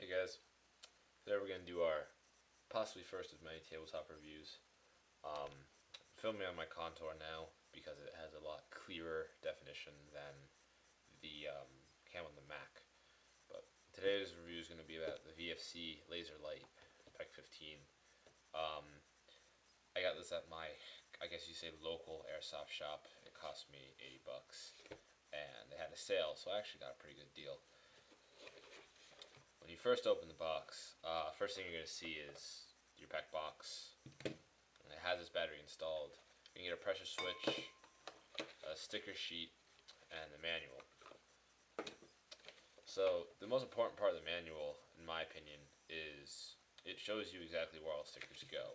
Hey guys, today we're going to do our possibly first of many tabletop reviews. I'm filming on my Contour now because it has a lot clearer definition than the cam on the Mac. But today's review is going to be about the VFC Laser Light PEQ 15. I got this at my, I guess you say, local airsoft shop. It cost me $80 and they had a sale, so I actually got a pretty good deal. When you first open the box, first thing you're going to see is your PEQ box. And it has its battery installed. You can get a pressure switch, a sticker sheet, and the manual. So the most important part of the manual, in my opinion, is it shows you exactly where all stickers go.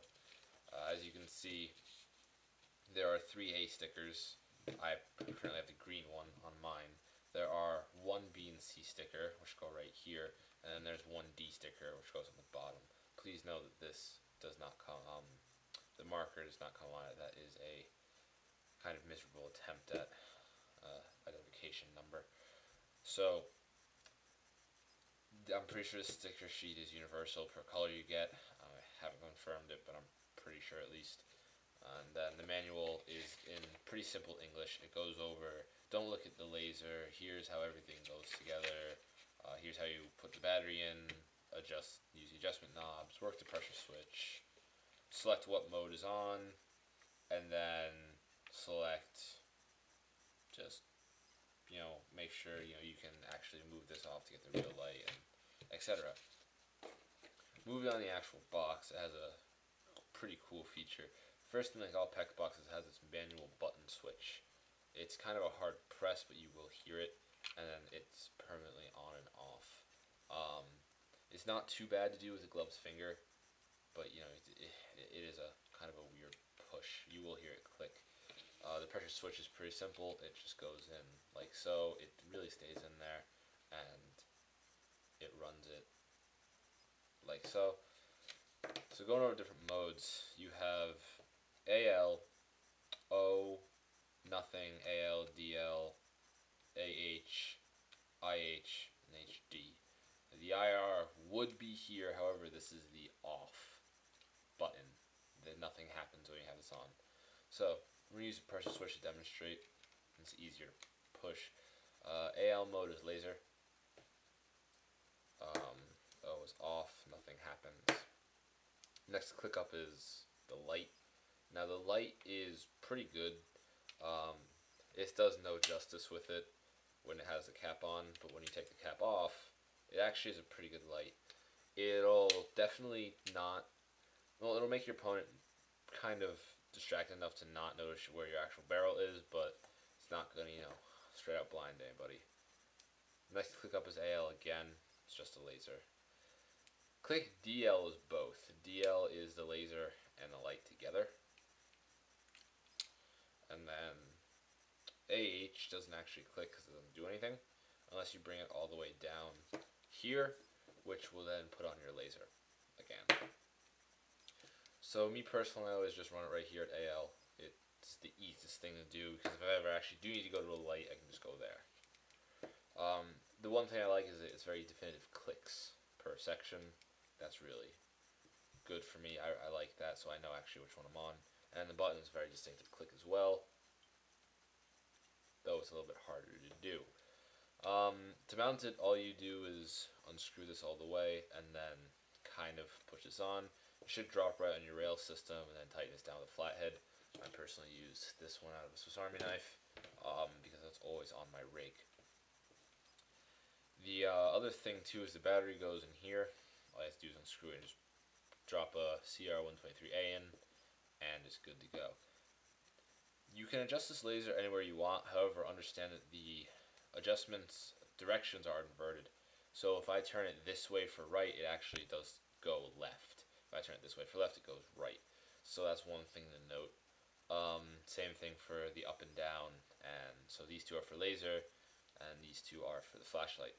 As you can see, there are 3A stickers. I currently have the green one on mine. There are one B and C sticker, which go right here, and then there's one D sticker, which goes on the bottom. Please know that this does not come, the marker does not come on it. That is a kind of miserable attempt at identification number. So, I'm pretty sure the sticker sheet is universal per color you get. I haven't confirmed it, but I'm pretty sure at least. And then the manual is in pretty simple English. It goes over, don't look at the laser, here's how everything goes together, here's how you put the battery in, use the adjustment knobs, work the pressure switch, select what mode is on, and then select, just, make sure, you can actually move this off to get the real light, and etc. Moving on the actual box, it has a pretty cool feature. First thing, like all PEQ boxes, has this manual button switch. It's kind of a hard press, but you will hear it, and then it's permanently on and off. It's not too bad to do with a gloved finger, but it is a kind of a weird push. You will hear it click. The pressure switch is pretty simple. It just goes in like so. It really stays in there, and it runs it like so. So going over different modes, you have AL, O, nothing, AL, DL, AH, IH, and HD. The IR would be here, however, this is the off button. Nothing happens when you have this on. So, we're going to use the pressure switch to demonstrate. It's easier to push. AL mode is laser. O is off, nothing happens. Next to click up is the light. Now the light is pretty good. It does no justice with it when it has the cap on, but when you take the cap off, it actually is a pretty good light. It'll definitely not, well, it'll make your opponent kind of distracted enough to not notice where your actual barrel is, but it's not going to, straight out blind anybody. Next to click up is AL again. It's just a laser. Click DL is both. DL is the laser and the light together. And then AH doesn't actually click because it doesn't do anything unless you bring it all the way down here, which will then put on your laser again. So me personally, I always just run it right here at AL. It's the easiest thing to do because if I ever actually do need to go to a light, I can just go there. The one thing I like is that it's very definitive clicks per section. That's really good for me. I like that, so I know actually which one I'm on. And the button is very distinctive click as well, though it's a little bit harder to do. To mount it, all you do is unscrew this all the way and then kind of push this on. It should drop right on your rail system and then tighten this down with a flathead. I personally use this one out of a Swiss Army knife because it's always on my rig. The other thing too is the battery goes in here. All you have to do is unscrew it and just drop a CR123A in, and it's good to go. You can adjust this laser anywhere you want, however, understand that the adjustments directions are inverted. So if I turn it this way for right, it actually does go left. If I turn it this way for left, it goes right. So that's one thing to note. Same thing for the up and down, and so these two are for laser, and these two are for the flashlight.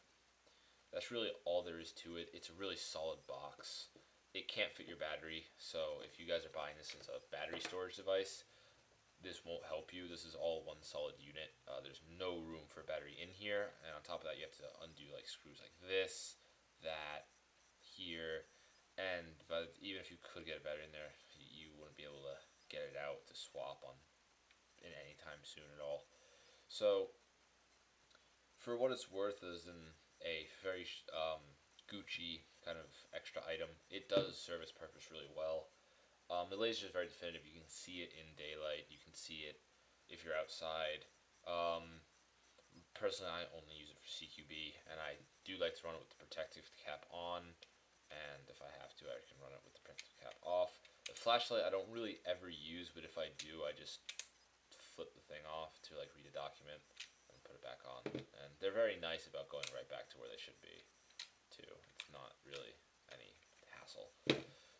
That's really all there is to it. It's a really solid box. It can't fit your battery, so if you guys are buying this as a battery storage device, this won't help you. This is all one solid unit. There's no room for battery in here, and on top of that, you have to undo like screws like this, that, gear, and even if you could get a battery in there, you wouldn't be able to get it out to swap on in any time soon at all. So for what it's worth, as in a very Gucci kind of extra item, it does serve its purpose really well. The laser is very definitive. You can see it in daylight. You can see it if you're outside. Personally, I only use it for CQB, and I do like to run it with the protective cap on, and if I have to, I can run it with the protective cap off. The flashlight I don't really ever use, but if I do, I just flip the thing off to like read a document and put it back on. And they're very nice about going right back to where they should be, too. It's not really any hassle.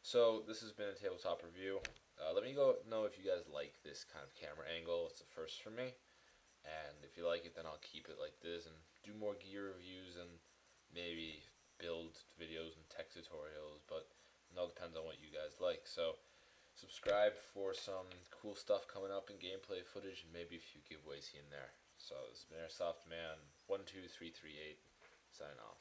So this has been a tabletop review. Let me know if you guys like this kind of camera angle. It's a first for me. And if you like it, then I'll keep it like this and do more gear reviews and maybe build videos and tech tutorials, but it all depends on what you guys like. So subscribe for some cool stuff coming up in gameplay footage and maybe a few giveaways here and there. So this has been Airsoft Man 12338 signing off.